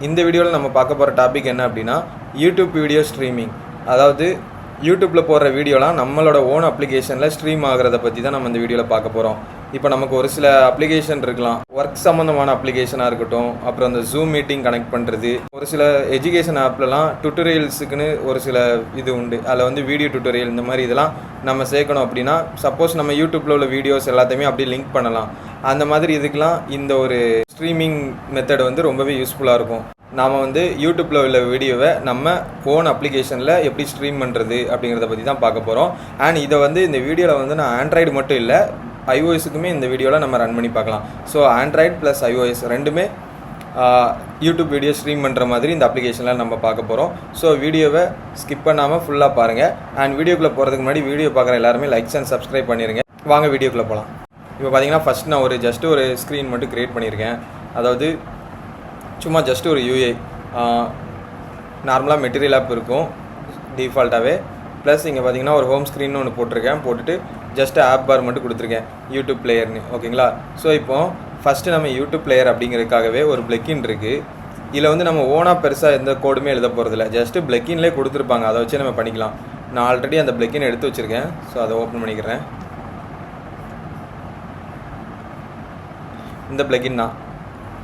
இந்த வீடியோவில் நம்ம பார்க்க போகிற டாபிக் என்ன அப்படின்னா யூடியூப் வீடியோ ஸ்ட்ரீமிங். அதாவது யூடியூப்பில் போடுற வீடியோலாம் நம்மளோட ஓன் அப்ளிகேஷனில் ஸ்ட்ரீம் ஆகிறத பற்றி தான் நம்ம இந்த வீடியோவில் பார்க்க போகிறோம். இப்போ நமக்கு ஒரு சில அப்ளிகேஷன் இருக்கலாம், ஒர்க் சம்மந்தமான அப்ளிகேஷனாக இருக்கட்டும், அப்புறம் அந்த ஜூம் மீட்டிங் கனெக்ட் பண்ணுறது, ஒரு சில எஜுகேஷன் ஆப்லலாம் டுட்டோரியல்ஸுக்குன்னு ஒரு சில இது உண்டு. அதில் வந்து வீடியோ டுட்டோரியல் இந்த மாதிரி இதெல்லாம் நம்ம சேர்க்கணும் அப்படின்னா சப்போஸ் நம்ம யூடியூப்பில் உள்ள வீடியோஸ் எல்லாத்தையுமே அப்படியே லிங்க் பண்ணலாம். அந்த மாதிரி இதுக்கெலாம் இந்த ஒரு ஸ்ட்ரீமிங் மெத்தட் வந்து ரொம்பவே யூஸ்ஃபுல்லாக இருக்கும். நாம் வந்து யூடியூப்பில் உள்ள வீடியோவை நம்ம ஓன் அப்ளிகேஷனில் எப்படி ஸ்ட்ரீம் பண்ணுறது அப்படிங்கிறத பற்றி தான் பார்க்க போகிறோம். அண்ட் இதை வந்து இந்த வீடியோவில் வந்து நான் ஆண்ட்ராய்டு மட்டும் இல்லை, iOSக்குமே இந்த வீடியோவில் நம்ம ரன் பண்ணி பார்க்கலாம். ஸோ ஆண்ட்ராய்டு ப்ளஸ் iOS ரெண்டுமே யூடியூப் வீடியோ ஸ்ட்ரீம் பண்ணுற மாதிரி இந்த அப்ளிகேஷனில் நம்ம பார்க்க போகிறோம். ஸோ வீடியோவை ஸ்கிப் பண்ணாமல் ஃபுல்லாக பாருங்கள். அண்ட் வீடியோக்குள்ளே போகிறதுக்கு முன்னாடி வீடியோ பார்க்குற எல்லாருமே லைக்ஸ் அண்ட் சப்ஸ்கிரைப் பண்ணிடுங்க. வாங்க வீடியோக்குள்ளே போகலாம். இப்போ பார்த்தீங்கன்னா ஃபஸ்ட் நான் ஜஸ்ட் ஒரு ஸ்க்ரீன் மட்டும் க்ரியேட் பண்ணியிருக்கேன். அதாவது சும்மா ஜஸ்ட் ஒரு யூஐ நார்மலாக மெட்டீரியல் ஆப் இருக்கும் டிஃபால்ட்டாகவே. ப்ளஸ் இங்கே பார்த்தீங்கன்னா ஒரு ஹோம் ஸ்க்ரீன்னு ஒன்று போட்டுட்டு ஜஸ்ட் ஆப் பார் மட்டும் கொடுத்துருக்கேன் யூடியூப் பிளேயர்னு. ஓகேங்களா? ஸோ இப்போது ஃபஸ்ட்டு நம்ம யூடியூப் பிளேயர் அப்படிங்கிறதுக்காகவே ஒரு பிளக்கின் இருக்குது. இதில் வந்து நம்ம ஓனாக பெருசாக எந்த கோடுமே எழுத போகிறதில்ல, ஜஸ்ட்டு பிளக்கின்லேயே கொடுத்துருப்பாங்க, அதை வச்சு நம்ம பண்ணிக்கலாம். நான் ஆல்ரெடி அந்த பிளக்கின் எடுத்து வச்சுருக்கேன். ஸோ அதை ஓப்பன் பண்ணிக்கிறேன். இந்த பிளக்கின் தான்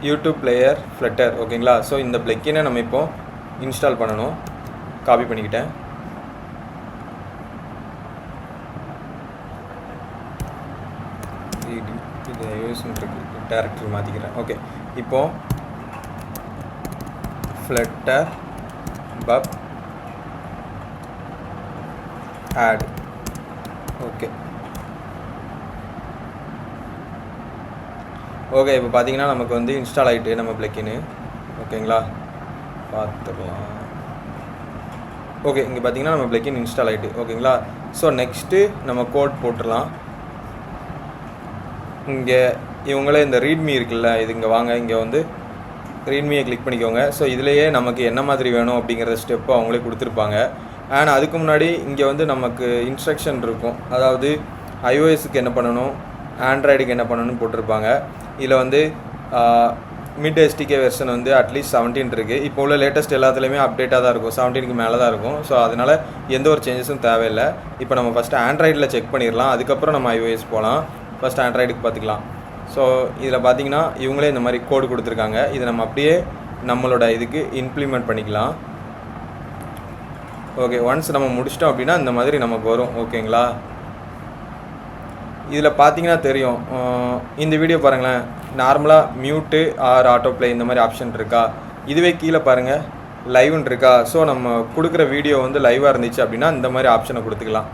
யூடியூப் பிளேயர் ஃப்ளட்டர். ஓகேங்களா? ஸோ இந்த பிளக்கினை நம்ம இப்போ இன்ஸ்டால் பண்ணணும். காப்பி பண்ணிக்கிட்டேன். இது டேரக்டரி மாற்றிக்கிறேன். ஓகே, இப்போது ஃப்ளட்டர் பப் ஆட். ஓகே ஓகே இப்போ பார்த்தீங்கன்னா நமக்கு வந்து இன்ஸ்டால் ஆகிட்டு நம்ம பிளக்கின்னு. ஓகேங்களா? பார்த்துக்கலாம். ஓகே, இங்கே பார்த்தீங்கன்னா நம்ம பிளக்கின் இன்ஸ்டால் ஆகிட்டு. ஓகேங்களா? ஸோ நெக்ஸ்ட்டு நம்ம கோட் போட்டுடலாம். இங்கே இவங்களே இந்த ரீட்மி இருக்குல்ல, இது இங்கே வாங்க, இங்கே வந்து ரீட்மியை கிளிக் பண்ணிக்கோங்க. ஸோ இதுலேயே நமக்கு என்ன மாதிரி வேணும் அப்படிங்கிற ஸ்டெப்பு அவங்களே கொடுத்துருப்பாங்க. அண்ட் அதுக்கு முன்னாடி இங்கே வந்து நமக்கு இன்ஸ்ட்ரக்ஷன் இருக்கும். அதாவது iOSக்கு என்ன பண்ணணும், ஆண்ட்ராய்டுக்கு என்ன பண்ணணும்னு போட்டிருப்பாங்க. இதில் வந்து மிட் எஸ்டிகே வெர்ஷன் வந்து அட்லீஸ்ட் 17 இருக்குது. இப்போ உள்ள லேட்டஸ்ட் எல்லாத்துலேயுமே அப்டேட்டாக தான் இருக்கும், 17க்கு மேலே தான் இருக்கும். ஸோ அதனால் எந்த ஒரு சேஞ்சஸும் தேவையில்லை. இப்போ நம்ம ஃபஸ்ட்டு ஆண்ட்ராய்டில் செக் பண்ணிடலாம், அதுக்கப்புறம் நம்ம iOS போகலாம். ஃபஸ்ட் ஆண்ட்ராய்டுக்கு பார்த்துக்கலாம். ஸோ இதில் பார்த்தீங்கன்னா இவங்களே இந்த மாதிரி கோடு கொடுத்துருக்காங்க. இதை நம்ம அப்படியே நம்மளோட இதுக்கு இம்ப்ளிமெண்ட் பண்ணிக்கலாம். ஓகே, ஒன்ஸ் நம்ம முடிச்சிட்டோம் அப்படின்னா இந்த மாதிரி நமக்கு வரும். ஓகேங்களா? இதில் பார்த்தீங்கன்னா தெரியும், இந்த வீடியோ பாருங்களேன், நார்மலாக மியூட்டு ஆர் ஆட்டோ ப்ளே இந்த மாதிரி ஆப்ஷன் இருக்கா. இதுவே கீழே பாருங்கள் லைவ்னு இருக்கா. ஸோ நம்ம கொடுக்குற வீடியோ வந்து லைவாக இருந்துச்சு அப்படின்னா இந்த மாதிரி ஆப்ஷனை கொடுத்துக்கலாம்.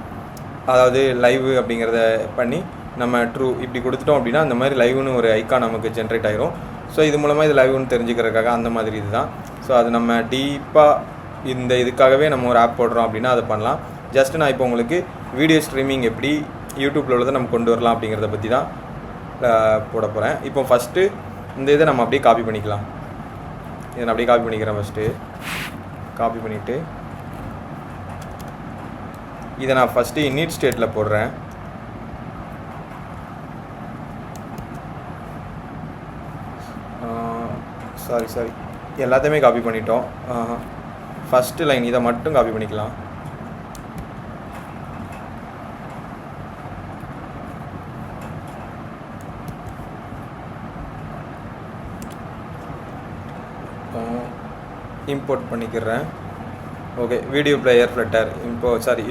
அதாவது லைவ் அப்படிங்கிறத பண்ணி நம்ம ட்ரூ இப்படி கொடுத்துட்டோம் அப்படின்னா இந்த மாதிரி லைவ்னு ஒரு ஐக்கான் நமக்கு ஜென்ரேட் ஆயிரும். ஸோ இது மூலமாக இது லைவ்னு தெரிஞ்சுக்கிறதுக்காக அந்த மாதிரி இது தான். ஸோ அது நம்ம டீப்பாக இந்த இதுக்காகவே நம்ம ஒரு ஆப் போடுறோம் அப்படின்னா அதை பண்ணலாம். ஜஸ்ட் நான் இப்போ உங்களுக்கு வீடியோ ஸ்ட்ரீமிங் எப்படி யூடியூப்பில் உள்ளதை நம்ம கொண்டு வரலாம் அப்படிங்கிறத பற்றி தான் போட போகிறேன். இப்போ ஃபஸ்ட்டு இந்த இதை நம்ம அப்படியே காப்பி பண்ணிக்கலாம். இதை நான் அப்படியே காப்பி பண்ணிக்கிறேன். ஃபஸ்ட்டு காப்பி பண்ணிவிட்டு இதை நான் ஃபஸ்ட்டு இன்னிட் ஸ்டேட்டில் போடுறேன். சாரி எல்லாத்தையுமே காப்பி பண்ணிட்டோம். ஃபஸ்ட்டு லைன் இதை மட்டும் காப்பி பண்ணிக்கலாம். இம்போர்ட் பண்ணிக்கிறேன். Okay, video player flutter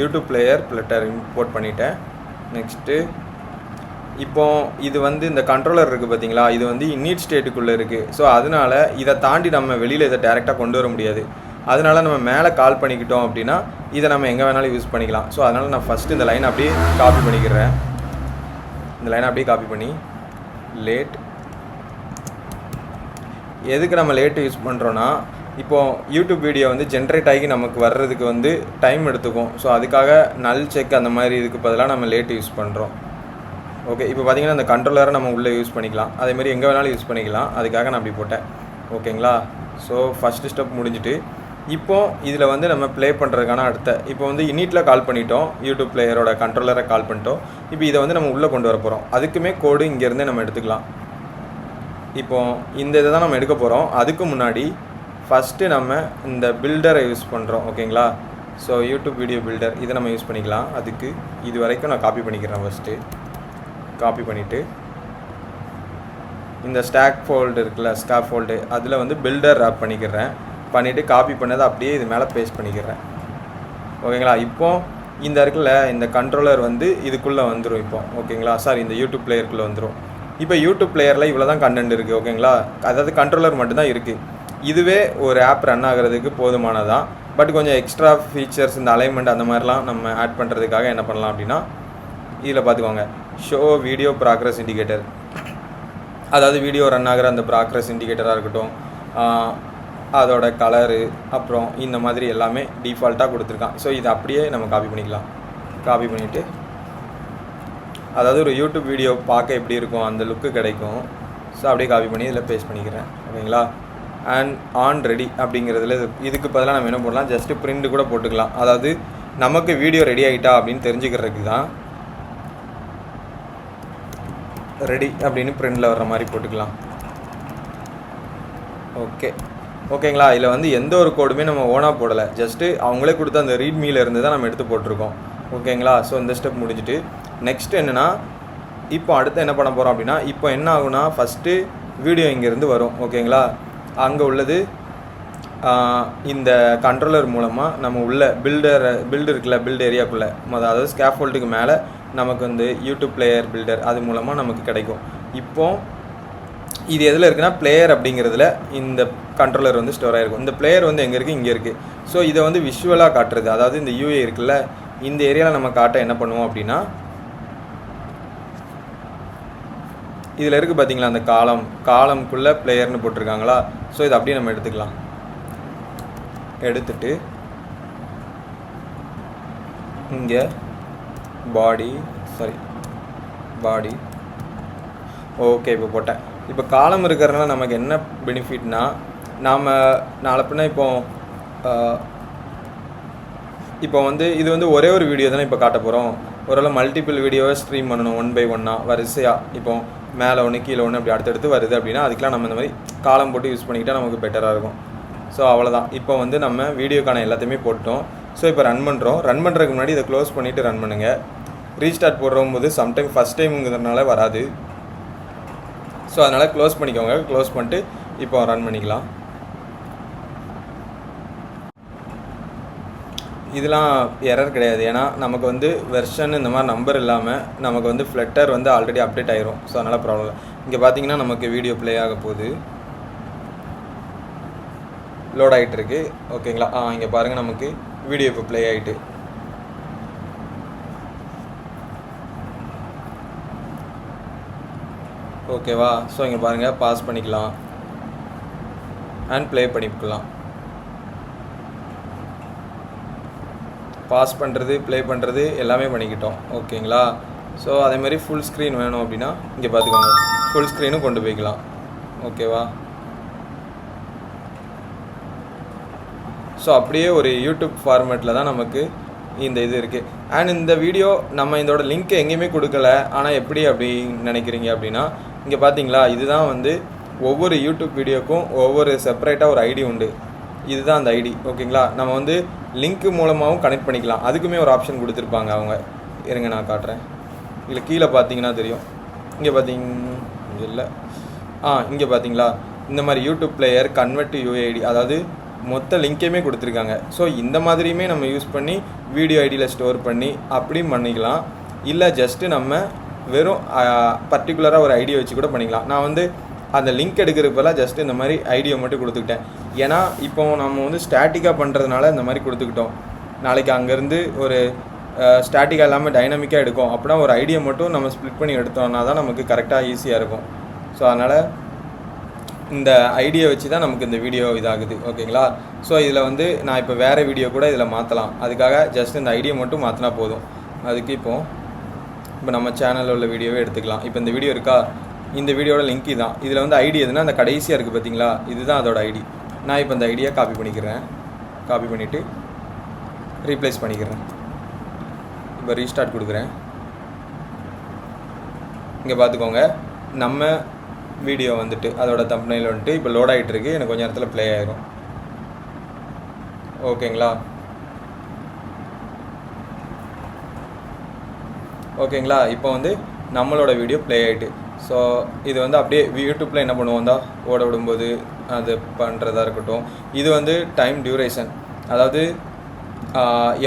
YouTube player flutter import பண்ணிட்டேன். நெக்ஸ்ட்டு இப்போ இது வந்து இந்த கண்ட்ரோலர் இருக்குது பார்த்தீங்களா, இது வந்து இன்னிட் ஸ்டேட்டுக்குள்ளே இருக்குது. ஸோ அதனால் இதை தாண்டி நம்ம வெளியில் இதை டேரெக்டாக கொண்டு வர முடியாது. அதனால் நம்ம மேலே கால் பண்ணிக்கிட்டோம் அப்படின்னா இதை நம்ம எங்கே வேணாலும் யூஸ் பண்ணிக்கலாம். ஸோ அதனால் நான் ஃபஸ்ட்டு இந்த லைனை அப்படியே காப்பி பண்ணிக்கிறேன். இந்த லைனை அப்படியே காப்பி பண்ணி லேட். எதுக்கு நம்ம லேட்டு யூஸ் பண்ணுறோன்னா, இப்போது யூடியூப் வீடியோ வந்து ஜென்ரேட் ஆகி நமக்கு வர்றதுக்கு வந்து டைம் எடுத்துக்கும். ஸோ அதுக்காக நல் செக் அந்த மாதிரி இதுக்கு பதிலாக நம்ம லேட்டு யூஸ் பண்ணுறோம். ஓகே, இப்போ பார்த்தீங்கன்னா அந்த கண்ட்ரோலரை நம்ம உள்ளே யூஸ் பண்ணிக்கலாம், அதேமாதிரி எங்கே வேணாலும் யூஸ் பண்ணிக்கலாம். அதுக்காக நான் அப்படி போட்டேன். ஓகேங்களா? ஸோ ஃபஸ்ட்டு ஸ்டெப் முடிஞ்சுட்டு இப்போது இதில் வந்து நம்ம ப்ளே பண்ணுறதுக்கான இப்போ வந்து இன்னிட்டில் கால் பண்ணிட்டோம், யூடியூப் பிளேயரோட கண்ட்ரோலரை கால் பண்ணிட்டோம். இப்போ இதை வந்து நம்ம உள்ளே கொண்டு வர போகிறோம். அதுக்குமே கோடு இங்கேருந்தே நம்ம எடுத்துக்கலாம். இப்போது இந்த இதை தான் நம்ம எடுக்க போகிறோம். அதுக்கு முன்னாடி ஃபஸ்ட்டு நம்ம இந்த பில்டரை யூஸ் பண்ணுறோம் ஓகேங்களா. ஸோ யூடியூப் வீடியோ பில்டர் இதை நம்ம யூஸ் பண்ணிக்கலாம். அதுக்கு இது வரைக்கும் நான் காப்பி பண்ணிக்கிறேன். ஃபஸ்ட்டு காப்பி பண்ணிவிட்டு இந்த ஸ்டாக் ஃபோல்டு இருக்குல்ல, ஸ்காப் ஃபோல்டு, அதில் வந்து பில்டர் ஆப் பண்ணிவிட்டு காப்பி பண்ணதை அப்படியே இது மேலே பேஸ்ட் பண்ணிக்கிறேன் ஓகேங்களா. இப்போது இந்த இருக்குல்ல இந்த கண்ட்ரோலர் வந்து இதுக்குள்ளே வந்துடும் இப்போ ஓகேங்களா. சாரி, இந்த யூடியூப் பிளேயருக்குள்ளே வந்துடும். இப்போ யூடியூப் பிளேயரில் இவ்வளோ தான் கண்டென்ட் இருக்குது ஓகேங்களா. அதாவது கண்ட்ரோலர் மட்டும்தான் இருக்குது. இதுவே ஒரு ஆப் ரன் ஆகிறதுக்கு போதுமானதான். பட் கொஞ்சம் எக்ஸ்ட்ரா ஃபீச்சர்ஸ் இந்த அலைன்மெண்ட் அந்த மாதிரிலாம் நம்ம ஆட் பண்ணுறதுக்காக என்ன பண்ணலாம் அப்படின்னா, இதில் பார்த்துக்கோங்க, ஷோ வீடியோ ப்ராக்ரஸ் இண்டிகேட்டர். அதாவது வீடியோ ரன் ஆகிற அந்த ப்ராக்ரஸ் இண்டிகேட்டராக இருக்கட்டும், அதோட கலரு, அப்புறம் இந்த மாதிரி எல்லாமே டிஃபால்ட்டாக கொடுத்துருக்கான். ஸோ இதை அப்படியே நம்ம காப்பி பண்ணிக்கலாம். காப்பி பண்ணிவிட்டு அதாவது ஒரு யூடியூப் வீடியோ பார்க்க எப்படி இருக்கும் அந்த லுக்கு கிடைக்கும். ஸோ அப்படியே காப்பி பண்ணி இதில் பேஸ்ட் பண்ணிக்கிறேன் ஓகேங்களா. அண்ட் ஆன் ரெடி அப்படிங்கிறதுல இதுக்கு பதிலாக நம்ம என்ன பண்ணலாம், ஜஸ்ட்டு பிரிண்ட் கூட போட்டுக்கலாம். அதாவது நமக்கு வீடியோ ரெடி ஆகிட்டா அப்படின்னு தெரிஞ்சுக்கிறதுக்கு தான் ரெடி அப்படின்னு பிரிண்டில் வர்ற மாதிரி போட்டுக்கலாம். ஓகேங்களா. இதில் வந்து எந்த ஒரு கோடுமே நம்ம ஓனாக போடலை, ஜஸ்ட்டு அவங்களே கொடுத்த அந்த ரீட்மீல இருந்து தான் நம்ம எடுத்து போட்டிருக்கோம் ஓகேங்களா. ஸோ இந்த ஸ்டெப் முடிஞ்சுட்டு நெக்ஸ்ட் என்னென்னா, இப்போ அடுத்து என்ன பண்ண போகிறோம் அப்படின்னா, இப்போ என்ன ஆகுனா, ஃபஸ்ட்டு வீடியோ இங்கேருந்து வரும் ஓகேங்களா. அங்கே உள்ளது இந்த கண்ட்ரோலர் மூலமாக நம்ம உள்ள பில்டு இருக்குல்ல, பில்டு ஏரியாக்குள்ளே, அதாவது ஸ்கேஃபோல்டுக்கு மேலே நமக்கு வந்து யூடியூப் பிளேயர் பில்டர் அது மூலமாக நமக்கு கிடைக்கும். இப்போது இது எதில் இருக்குன்னா, பிளேயர் அப்படிங்கிறதுல இந்த கண்ட்ரோலர் வந்து ஸ்டோர் ஆகிருக்கும். இந்த பிளேயர் வந்து எங்கே இருக்குது, இங்கே இருக்குது. ஸோ இதை வந்து விஷுவலாக காட்டுறது, அதாவது இந்த யூஏ இருக்குல்ல, இந்த ஏரியாவில் நம்ம காட்ட என்ன பண்ணுவோம் அப்படின்னா, இதில் இருக்குது பார்த்தீங்களா அந்த காலம்குள்ளே பிளேயர்னு போட்டிருக்காங்களா. ஸோ இதை அப்படியே நம்ம எடுத்துக்கலாம். எடுத்துட்டு இங்கே பாடி ஓகே இப்போ போட்டேன். இப்போ காலம் இருக்கிறதுனால நமக்கு என்ன பெனிஃபிட்னா, நாம் நாளை பின்ன இப்போ வந்து இது வந்து ஒரே ஒரு வீடியோ தானே இப்போ காட்ட போகிறோம். ஒருவேளை மல்டிபிள் வீடியோவை ஸ்ட்ரீம் பண்ணணும் 1 by 1 வரிசையாக, இப்போ மேலே ஒன்று கீழே ஒன்று அப்படி அடுத்தடுத்து வருது அப்படின்னா, அதுக்கெலாம் நம்ம இந்த மாதிரி காலம் போட்டு யூஸ் பண்ணிக்கிட்டால் நமக்கு பெட்டராக இருக்கும். ஸோ அவ்வளோதான். இப்போ வந்து நம்ம வீடியோக்கான எல்லாத்தையுமே போட்டோம். ஸோ இப்போ ரன் பண்ணுறதுக்கு முன்னாடி இதை க்ளோஸ் பண்ணிவிட்டு ரன் பண்ணுங்கள். ரீஸ்டார்ட் போடும்போது சம்டைம் ஃபஸ்ட் டைமுங்கிறதுனால வராது. ஸோ அதனால் க்ளோஸ் பண்ணிக்கோங்க. க்ளோஸ் பண்ணிட்டு இப்போ ரன் பண்ணிக்கலாம். இதெல்லாம் எரர் கிடையாது, ஏன்னா நமக்கு வந்து வெர்ஷன் இந்த மாதிரி நம்பர் இல்லாமல் நமக்கு வந்து ஃப்ளட்டர் வந்து ஆல்ரெடி அப்டேட் ஆயிரும். ஸோ அதனால் ப்ராப்ளம் இல்லை. இங்கே பார்த்தீங்கன்னா நமக்கு வீடியோ ப்ளே ஆக போகுது, லோட் ஆகிட்டு இருக்கு ஓகேங்களா. இங்கே பாருங்கள், நமக்கு வீடியோ இப்போ ப்ளே ஆகிட்டு. ஓகேவா. ஸோ இங்கே பாருங்கள், பாஸ் பண்ணிக்கலாம் அண்ட் ப்ளே பண்ணிக்கலாம். பாஸ் பண்ணுறது, ப்ளே பண்ணுறது எல்லாமே பண்ணிக்கிட்டோம் ஓகேங்களா. ஸோ அதேமாதிரி ஃபுல் ஸ்க்ரீன் வேணும் அப்படின்னா இங்கே பார்த்துக்கோங்க, ஃபுல் ஸ்க்ரீனும் கொண்டு போய்க்கலாம் ஓகேவா. ஸோ அப்படியே ஒரு யூடியூப் ஃபார்மேட்டில் தான் நமக்கு இந்த இது இருக்குது. அண்ட் இந்த வீடியோ நம்ம இதோட லிங்க்கை எங்கேயுமே கொடுக்கல. ஆனால் எப்படி அப்படின்னு நினைக்கிறீங்க அப்படின்னா, இங்கே பார்த்தீங்களா, இதுதான் வந்து ஒவ்வொரு யூடியூப் வீடியோக்கும் ஒவ்வொரு செப்பரேட்டாக ஒரு ஐடி உண்டு. இதுதான் அந்த ஐடி ஓகேங்களா. நம்ம வந்து லிங்க்கு மூலமாகவும் கனெக்ட் பண்ணிக்கலாம். அதுக்குமே ஒரு ஆப்ஷன் கொடுத்துருப்பாங்க அவங்க. இருங்க நான் காட்டுறேன். இதில் கீழே பார்த்தீங்கன்னா தெரியும். இங்கே இங்கே பார்த்தீங்களா, இந்த மாதிரி YouTube player convert to UID, அதாவது மொத்த லிங்க்கையுமே கொடுத்துருக்காங்க. ஸோ இந்த மாதிரியுமே நம்ம யூஸ் பண்ணி வீடியோ ஐடியில் ஸ்டோர் பண்ணி அப்படியும் பண்ணிக்கலாம். இல்லை ஜஸ்ட்டு நம்ம வெறும் பர்டிகுலராக ஒரு ஐடியை வச்சு கூட பண்ணிக்கலாம். நான் வந்து அந்த லிங்க் எடுக்கிறப்பெல்லாம் ஜஸ்ட்டு இந்த மாதிரி ஐடியை மட்டும் கொடுத்துக்கிட்டேன். ஏன்னா இப்போ நம்ம வந்து ஸ்டாட்டிக்காக பண்ணுறதுனால இந்த மாதிரி கொடுத்துக்கிட்டோம். நாளைக்கு அங்கேருந்து ஒரு ஸ்டாட்டிக்காக இல்லாமல் டைனமிக்காக எடுக்கும் அப்படின்னா ஒரு ஐடியா மட்டும் நம்ம ஸ்ப்ளிட் பண்ணி எடுத்தோம்னா தான் நமக்கு கரெக்டாக ஈஸியாக இருக்கும். ஸோ அதனால் இந்த ஐடியா வச்சு தான் நமக்கு இந்த வீடியோ இதாகுது ஓகேங்களா. ஸோ இதில் வந்து நான் இப்போ வேறு வீடியோ கூட இதில் மாற்றலாம். அதுக்காக ஜஸ்ட் இந்த ஐடியா மட்டும் மாற்றினா போதும். அதுக்கு இப்போ நம்ம சேனலில் உள்ள வீடியோவே எடுத்துக்கலாம். இப்போ இந்த வீடியோ இருக்கா, இந்த வீடியோட லிங்க் தான். இதில் வந்து ஐடி எதுனா அந்த கடைசியாக இருக்குது பார்த்தீங்களா, இதுதான் அதோட ஐடி. நான் இப்போ இந்த ஐடியா காப்பி பண்ணிக்கிறேன். காப்பி பண்ணிவிட்டு ரீப்ளேஸ் பண்ணிக்கிறேன். இப்போ ரீஸ்டார்ட் கொடுக்குறேன். இங்கே பார்த்துக்கோங்க, நம்ம வீடியோ வந்துட்டு அதோட தம்ப்நெயில் வந்துட்டு இப்போ லோட் ஆகிட்டு இருக்கு. எனக்கு கொஞ்சம் நேரத்தில் ப்ளே ஆயிரும். ஓகேங்களா. ஓகேங்களா, இப்போ வந்து நம்மளோட வீடியோ ப்ளே ஆகிட்டு. ஸோ இது வந்து அப்படியே யூடியூப்பில் என்ன பண்ணுவோம் தான் ஓட விடும்போது அது பண்ணுறதா இருக்கட்டும். இது வந்து டைம் டியூரேஷன், அதாவது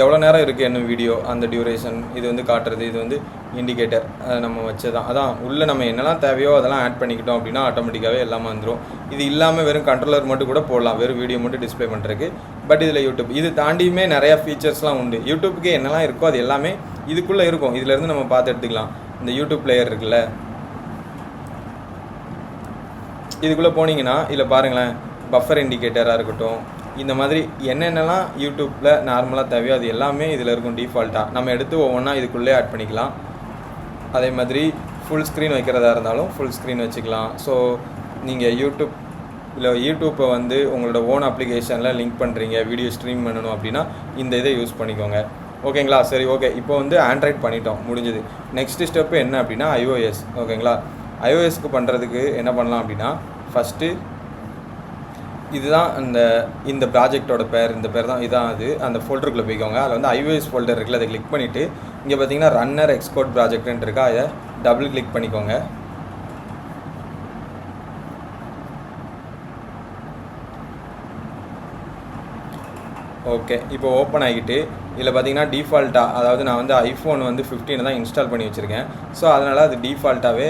எவ்வளோ நேரம் இருக்குது என்ன வீடியோ, அந்த டியூரேஷன் இது வந்து காட்டுறது. இது வந்து இண்டிகேட்டர் நம்ம வச்சதான். அதான் உள்ளே நம்ம என்னெல்லாம் தேவையோ அதெல்லாம் ஆட் பண்ணிக்கிட்டோம் அப்படின்னா ஆட்டோமேட்டிக்காகவே எல்லாமே வந்துடும். இது இல்லாமல் வெறும் கண்ட்ரோலர் மட்டும் கூட போடலாம், வெறும் வீடியோ மட்டும் டிஸ்பிளே பண்ணுறதுக்கு. பட் இதில் யூடியூப் இது தாண்டியுமே நிறையா ஃபீச்சர்ஸ்லாம் உண்டு. யூடியூப்புக்கு என்னெல்லாம் இருக்கோ அது எல்லாமே இதுக்குள்ளே இருக்கும். இதிலேருந்து நம்ம பார்த்து எடுத்துக்கலாம். இந்த யூடியூப் பிளேயர் இருக்குல்ல, இதுக்குள்ளே போனீங்கன்னா இதில் பாருங்களேன், பஃபர் இண்டிகேட்டராக இருக்கட்டும், இந்த மாதிரி என்னென்னலாம் யூடியூப்பில் நார்மலாக தேவையோ அது எல்லாமே இதில் இருக்கும் டிஃபால்ட்டாக. நம்ம எடுத்து ஒவ்வொன்றா இதுக்குள்ளே ஆட் பண்ணிக்கலாம். அதே மாதிரி ஃபுல் ஸ்க்ரீன் வைக்கிறதா இருந்தாலும் ஃபுல் ஸ்க்ரீன் வச்சுக்கலாம். ஸோ நீங்கள் யூடியூப்பை வந்து உங்களோட ஓன் அப்ளிகேஷனில் லிங்க் பண்ணுறீங்க, வீடியோ ஸ்ட்ரீம் பண்ணணும் அப்படின்னா இந்த இதை யூஸ் பண்ணிக்கோங்க. ஓகேங்களா. சரி, ஓகே. இப்போ வந்து ஆண்ட்ராய்ட் பண்ணிட்டோம், முடிஞ்சது. நெக்ஸ்ட் ஸ்டெப்பு என்ன அப்படின்னா ஐஓஎஸ். ஓகேங்களா. ஐஓஎஸ்க்கு பண்ணுறதுக்கு என்ன பண்ணலாம் அப்படின்னா, ஃபஸ்ட்டு இதுதான் இந்த ப்ராஜெக்டோட பேர், இந்த பேர் தான் இதான் அது. அந்த ஃபோல்டருக்குள்ளே போய்க்கோங்க. அதில் வந்து ஐஓஎஸ் ஃபோல்டர் இருக்குல்ல, அதை கிளிக் பண்ணிவிட்டு இங்கே பார்த்தீங்கன்னா ரன்னர் எக்ஸ்கோட் ப்ராஜெக்ட்னு இருக்கா, அதை டபுள் கிளிக் பண்ணிக்கோங்க. ஓகே, இப்போ ஓப்பன் ஆகிட்டு இதில் பார்த்தீங்கன்னா டிஃபால்ட்டாக, அதாவது நான் வந்து ஐஃபோன் வந்து 15 தான் இன்ஸ்டால் பண்ணி வச்சுருக்கேன். ஸோ அதனால் அது டிஃபால்ட்டாகவே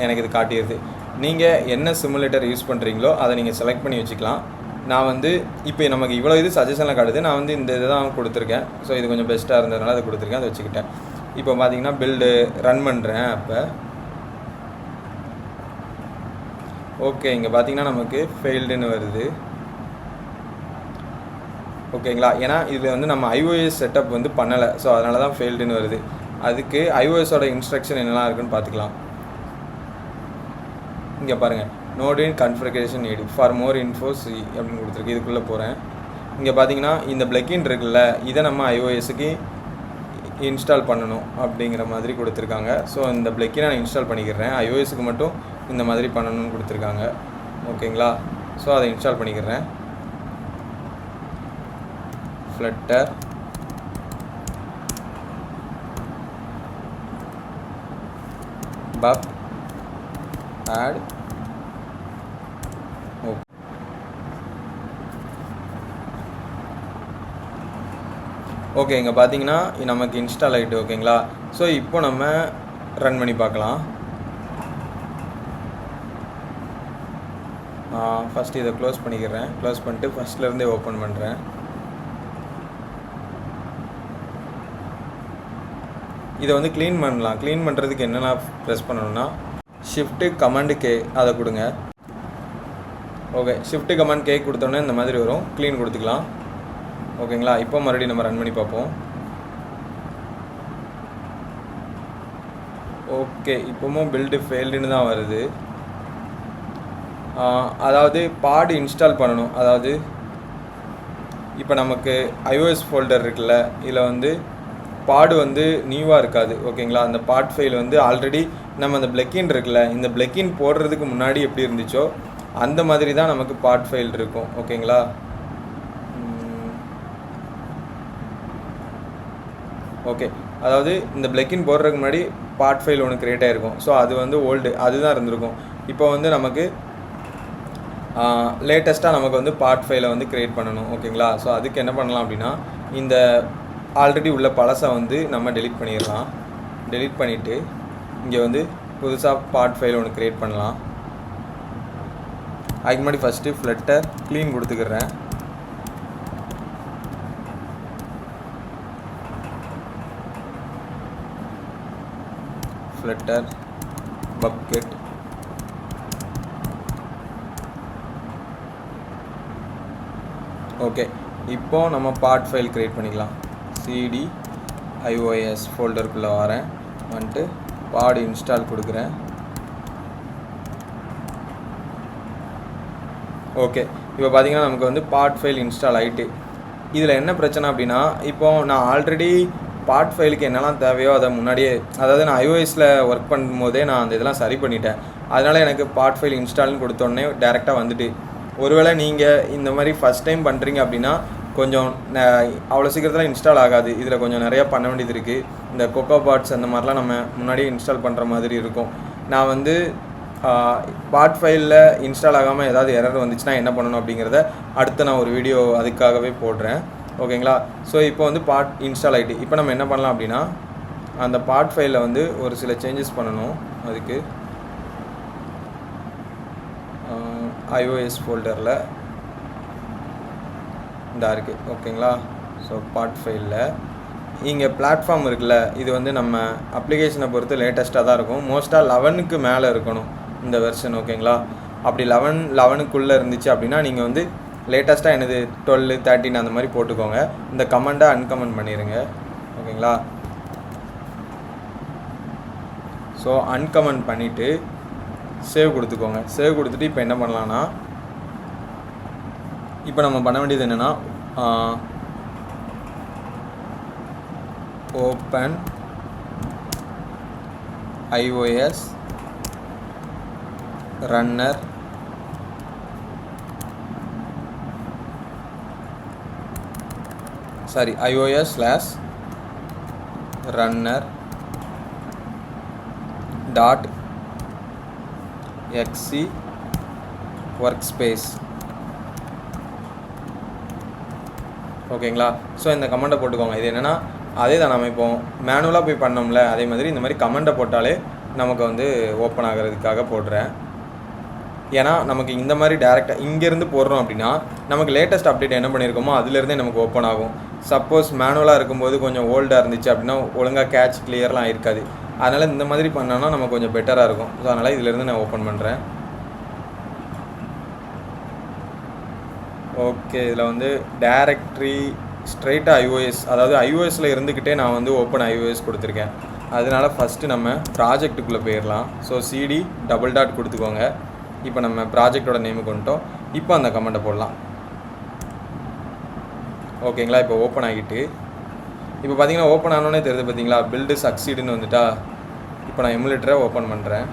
எனக்கு இது காட்டிடுது. நீங்கள் என்ன சிமுலேட்டர் யூஸ் பண்ணுறீங்களோ அதை நீங்கள் செலக்ட் பண்ணி வச்சுக்கலாம். நான் வந்து இப்போ நமக்கு இவ்வளோ இது சஜஷனில் காட்டுது, நான் வந்து இந்த இதை தான் கொடுத்துருக்கேன். ஸோ இது கொஞ்சம் பெஸ்ட்டாக இருந்ததுனால அதை கொடுத்துருக்கேன், அதை வச்சுக்கிட்டேன். இப்போ பார்த்தீங்கன்னா பில்டு ரன் பண்ணுறேன். அப்போ ஓகே, இங்கே பார்த்தீங்கன்னா நமக்கு ஃபெயில்டுன்னு வருது. ஓகேங்களா. ஏன்னா இதில் வந்து நம்ம ஐஓஎஸ் செட்டப் வந்து பண்ணலை, ஸோ அதனால தான் ஃபெயில்டுன்னு வருது. அதுக்கு ஐஓஎஸோட இன்ஸ்ட்ரக்ஷன் என்னெல்லாம் இருக்குன்னு பார்த்துக்கலாம். இங்கே பாருங்கள், note in configuration need for more infos அப்படின்னு கொடுத்துருக்கு. இதுக்குள்ளே போகிறேன். இங்கே பார்த்தீங்கன்னா இந்த பிளக்கின் இருக்குல்ல, இதை நம்ம ஐஓஎஸுக்கு இன்ஸ்டால் பண்ணணும் அப்படிங்கிற மாதிரி கொடுத்துருக்காங்க. ஸோ இந்த பிளக்கினை நான் இன்ஸ்டால் பண்ணிக்கிறேன். ஐஓஎஸுக்கு மட்டும் இந்த மாதிரி பண்ணணும்னு கொடுத்துருக்காங்க. ஓகேங்களா. ஸோ அதை இன்ஸ்டால் பண்ணிக்கிறேன். Flutter, bub, add, okay. இங்கே பார்த்தீங்கன்னா நமக்கு இன்ஸ்டால் ஆகிட்டு. ஓகேங்களா. ஸோ இப்போ நம்ம ரன் பண்ணி பார்க்கலாம். ஃபஸ்ட்டு இதை க்ளோஸ் பண்ணிக்கிறேன். க்ளோஸ் பண்ணிட்டு ஃபஸ்ட்லேருந்தே ஓப்பன் பண்ணுறேன். இதை வந்து க்ளீன் பண்ணலாம். க்ளீன் பண்ணுறதுக்கு என்னென்ன ப்ரெஸ் பண்ணணும்னா ஷிஃப்ட்டு கமாண்டு கே அதை கொடுங்க. ஓகே, ஷிஃப்ட்டு கமாண்ட் கே கொடுத்தோன்னே இந்த மாதிரி வரும். க்ளீன் கொடுத்துக்கலாம். ஓகேங்களா. இப்போ மறுபடியும் நம்ம ரன் பண்ணி பார்ப்போம். ஓகே, இப்போவும் பில்டு ஃபெயில்டுன்னு தான் வருது. அதாவது பாடு இன்ஸ்டால் பண்ணணும். அதாவது இப்போ நமக்கு ஐஓஎஸ் ஃபோல்டர் இருக்குல்ல, இதில் வந்து பாடு வந்து நியூவாக இருக்காது. ஓகேங்களா. அந்த பாட் ஃபைல் வந்து ஆல்ரெடி நம்ம அந்த பிளக்கின் இருக்குல்ல, இந்த பிளக்கின் போடுறதுக்கு முன்னாடி எப்படி இருந்துச்சோ அந்த மாதிரி தான் நமக்கு பாட் ஃபைல் இருக்கும். ஓகேங்களா. ஓகே, அதாவது இந்த பிளக்கின் போடுறதுக்கு முன்னாடி பாட் ஃபைல் ஒன்று க்ரியேட் ஆகிருக்கும். ஸோ அது வந்து ஓல்டு அதுதான் இருந்திருக்கும். இப்போ வந்து நமக்கு லேட்டஸ்ட்டாக நமக்கு வந்து பாட் ஃபைலை வந்து க்ரியேட் பண்ணணும். ஓகேங்களா. ஸோ அதுக்கு என்ன பண்ணலாம் அப்படின்னா, இந்த ஆல்ரெடி உள்ள பழசை வந்து நம்ம டெலிட் பண்ணிடலாம். டெலிட் பண்ணிவிட்டு இங்கே வந்து புதுசாக பாட் ஃபைல் ஒன்று க்ரியேட் பண்ணலாம். அதுக்கு முன்னாடி ஃபஸ்ட்டு ஃப்ளட்டர் க்ளீன் கொடுத்துக்கிறேன். Flutter pub get okay. இப்போது நம்ம பாட் ஃபைல் க்ரியேட் பண்ணிக்கலாம். சிடி ஐஓஎஸ் ஃபோல்டருக்குள்ளே வரேன். வந்துட்டு பாட் இன்ஸ்டால் கொடுக்குறேன். ஓகே, இப்போ பார்த்தீங்கன்னா நமக்கு வந்து பாட் ஃபைல் இன்ஸ்டால் ஆகிட்டு. இதில் என்ன பிரச்சனை அப்படின்னா, இப்போது நான் ஆல்ரெடி பாட் ஃபைலுக்கு என்னெல்லாம் தேவையோ அதை முன்னாடியே, அதாவது நான் ஐஓஎஸில் ஒர்க் பண்ணும்போதே நான் அந்த இதெல்லாம் சரி பண்ணிட்டேன். அதனால் எனக்கு பாட் ஃபைல் இன்ஸ்டால்னு கொடுத்தோடனே டேரெக்டாக வந்துட்டு. ஒருவேளை நீங்கள் இந்த மாதிரி ஃபஸ்ட் டைம் பண்ணுறீங்க அப்படின்னா கொஞ்சம் அவ்வளோ சீக்கிரத்தில் இன்ஸ்டால் ஆகாது. இதில் கொஞ்சம் நிறையா பண்ண வேண்டியது இருக்குது. இந்த கொக்கோ பார்ட்ஸ் அந்த மாதிரிலாம் நம்ம முன்னாடியே இன்ஸ்டால் பண்ணுற மாதிரி இருக்கும். நான் வந்து பார்ட் ஃபைலில் இன்ஸ்டால் ஆகாமல் ஏதாவது எரர் வந்துச்சுன்னா என்ன பண்ணணும் அப்படிங்கிறத அடுத்து நான் ஒரு வீடியோ அதுக்காகவே போடுறேன். ஓகேங்களா? ஸோ இப்போ வந்து பார்ட் இன்ஸ்டால் ஆகிட்டு இப்போ நம்ம என்ன பண்ணலாம் அப்படின்னா அந்த பார்ட் ஃபைலில் வந்து ஒரு சில சேஞ்சஸ் பண்ணணும். அதுக்கு iOS ஃபோல்டரில் இந்த இருக்குது. ஓகேங்களா? ஸோ பார்ட் ஃபைலில் இங்கே பிளாட்ஃபார்ம் இருக்குல்ல, இது வந்து நம்ம அப்ளிகேஷனை பொறுத்து லேட்டஸ்ட்டாக தான் இருக்கும். மோஸ்ட்டாக 11க்கு மேலே இருக்கணும் இந்த வெர்ஷன். ஓகேங்களா? அப்படி 11க்குள்ளே இருந்துச்சு அப்படின்னா நீங்கள் வந்து லேட்டஸ்ட்டாக என்னது 12, 13 அந்த மாதிரி போட்டுக்கோங்க. இந்த கமெண்ட்டை அன்கமெண்ட் பண்ணிடுங்க. ஓகேங்களா? ஸோ அன்கமெண்ட் பண்ணிவிட்டு சேவ் கொடுத்துக்கோங்க. சேவ் கொடுத்துட்டு இப்போ என்ன பண்ணலான்னா இப்போ நம்ம பண்ண வேண்டியது என்னென்னா open iOS runner iOS/runner .exe workspace. ஓகேங்களா? ஸோ இந்த கமெண்ட்டை போட்டுக்கோங்க. இது என்னென்னா அதே தான் நம்ம இப்போ மேனுவலாக போய் பண்ணோம்ல, அதே மாதிரி இந்த மாதிரி கமெண்ட்டை போட்டாலே நமக்கு வந்து ஓப்பன் ஆகிறதுக்காக போடுறேன். ஏன்னா நமக்கு இந்த மாதிரி டேரெக்டாக இங்கேருந்து போடுறோம் அப்படின்னா நமக்கு லேட்டஸ்ட் அப்டேட் என்ன பண்ணியிருக்கோமோ அதுலேருந்தே நமக்கு ஓப்பன் ஆகும். சப்போஸ் மேனுவலாக இருக்கும்போது கொஞ்சம் ஓல்டாக இருந்துச்சு அப்படின்னா ஒழுங்காக கேட்ச் கிளியர்லாம் இருக்காது. அதனால் இந்த மாதிரி பண்ணோன்னா நமக்கு கொஞ்சம் பெட்டராக இருக்கும். ஸோ அதனால் இதிலேருந்து நான் ஓப்பன் பண்ணுறேன். ஓகே, இதில் வந்து டைரக்ட்ரி ஸ்ட்ரெயிட்டாக iOS, அதாவது iOSல இருந்துக்கிட்டே நான் வந்து ஓப்பன் iOS கொடுத்துருக்கேன். அதனால் ஃபஸ்ட்டு நம்ம ப்ராஜெக்ட்டுக்குள்ளே போயிடலாம். ஸோ CD _ கொடுத்துக்கோங்க. இப்போ நம்ம ப்ராஜெக்டோட நேமுக்கு வந்துட்டோம். இப்போ அந்த கமெண்ட்டை போடலாம். ஓகேங்களா? இப்போ ஓப்பன் ஆகிட்டு இப்போ பார்த்தீங்கன்னா ஓப்பன் ஆனோடனே தெரியுது பார்த்தீங்களா, பில்டு சக்சீடுன்னு வந்துட்டா. இப்போ நான் எமுலேட்டரை ஓப்பன் பண்ணுறேன்.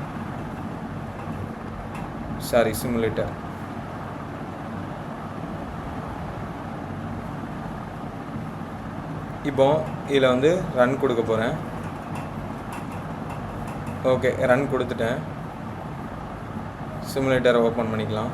சிமுலேட்டர். இப்போ இதில் வந்து ரன் கொடுக்க போகிறேன். ஓகே, ரன் கொடுத்துட்டேன். சிமுலேட்டரை ஓப்பன் பண்ணிக்கலாம்.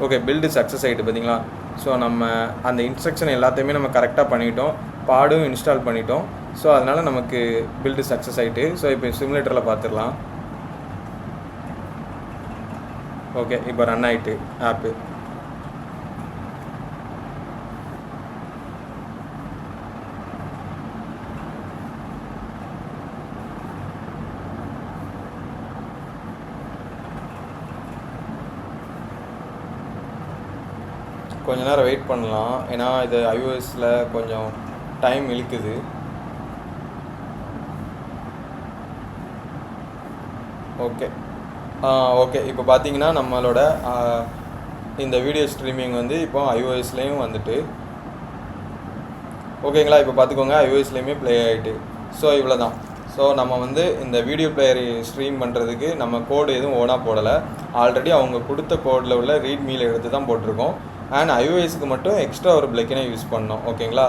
ஓகே, பில்டு சக்ஸஸ் ஆகிட்டு பார்த்தீங்களா. ஸோ நம்ம அந்த இன்ஸ்ட்ரக்ஷன் எல்லாத்தையுமே நம்ம கரெக்டாக பண்ணிட்டோம், பாடும் இன்ஸ்டால் பண்ணிட்டோம். ஸோ அதனால் நமக்கு பில்டு சக்ஸஸ் ஆகிட்டு. ஸோ இப்போ சிமுலேட்டரில் பார்த்துடலாம். ஓகே, இப்போ ரன் ஆகிட்டு ஆப்பு. கொஞ்ச நேரம் வெயிட் பண்ணலாம், ஏன்னா இது iOSல கொஞ்சம் டைம் இழுக்குது. ஓகே ஓகே, இப்போ பார்த்தீங்கன்னா நம்மளோட இந்த வீடியோ ஸ்ட்ரீமிங் வந்து இப்போ iOSலேயும் வந்துட்டு. ஓகேங்களா? இப்போ பார்த்துக்கோங்க, iOSலேயுமே ப்ளே ஆகிட்டு. ஸோ இவ்வளோ தான். ஸோ நம்ம வந்து இந்த வீடியோ பிளேயர் ஸ்ட்ரீம் பண்ணுறதுக்கு நம்ம கோடு எதுவும் ஓனாக போடலை. ஆல்ரெடி அவங்க கொடுத்த கோடில் உள்ள ரீட்மீல எடுத்து தான் போட்டிருக்கோம். அண்ட் iOSக்கு மட்டும் எக்ஸ்ட்ரா ஒரு பிளக்கினை யூஸ் பண்ணோம். ஓகேங்களா?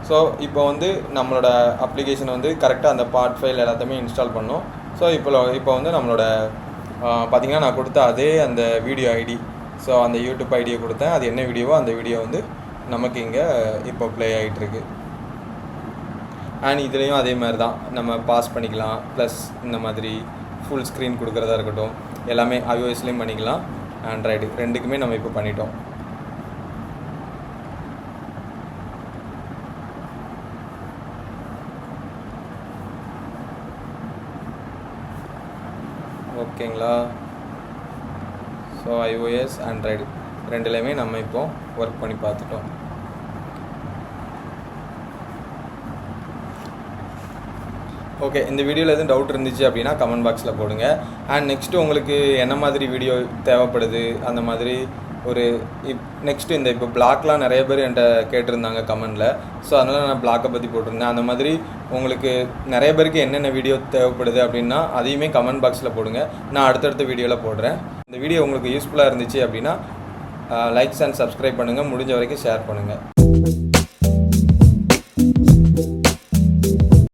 ஸோ இப்போ வந்து நம்மளோட அப்ளிகேஷன் வந்து கரெக்டாக அந்த பார்ட் ஃபைல் எல்லாத்தையுமே இன்ஸ்டால் பண்ணோம். ஸோ இப்போ வந்து நம்மளோட பார்த்திங்கன்னா நான் கொடுத்த அதே அந்த வீடியோ ஐடி, ஸோ அந்த யூடியூப் ஐடியை கொடுத்தேன். அது என்ன வீடியோவோ அந்த வீடியோ வந்து நமக்கு இங்கே இப்போ ப்ளே ஆகிட்டுருக்கு. அண்ட் இதுலேயும் அதே மாதிரி தான், நம்ம பாஸ் பண்ணிக்கலாம். ப்ளஸ் இந்த மாதிரி ஃபுல் ஸ்க்ரீன் கொடுக்குறதா இருக்கட்டும், எல்லாமே iOSலேயும் பண்ணிக்கலாம், ஆண்ட்ராய்டு ரெண்டுக்குமே நம்ம இப்போ பண்ணிட்டோம். ஓகேங்களா? ஸோ iOS ஆண்ட்ராய்டு ரெண்டுலேயுமே நம்ம இப்போ ஒர்க் பண்ணி பார்த்துட்டோம். ஓகே, இந்த வீடியோவில் எதுவும் டவுட் இருந்துச்சு அப்படின்னா கமெண்ட் பாக்ஸில் போடுங்க. அண்ட் நெக்ஸ்ட்டு உங்களுக்கு என்ன மாதிரி வீடியோ தேவைப்படுது, அந்த மாதிரி ஒரு நெக்ஸ்ட்டு இந்த இப்போ பிளாக்லாம் நிறைய பேர் என்கிட்ட கேட்டிருந்தாங்க கமெண்டில். ஸோ அதனால் நான் பிளாக்கை பற்றி போட்டிருந்தேன். அந்த மாதிரி உங்களுக்கு நிறைய பேருக்கு என்னென்ன வீடியோ தேவைப்படுது அப்படின்னா அதையுமே கமெண்ட் பாக்ஸில் போடுங்க. நான் அடுத்தடுத்த வீடியோவில் போடுறேன். இந்த வீடியோ உங்களுக்கு யூஸ்ஃபுல்லாக இருந்துச்சு அப்படின்னா லைக்ஸ் அண்ட் சப்ஸ்கிரைப் பண்ணுங்கள். முடிஞ்ச வரைக்கும் ஷேர் பண்ணுங்கள்.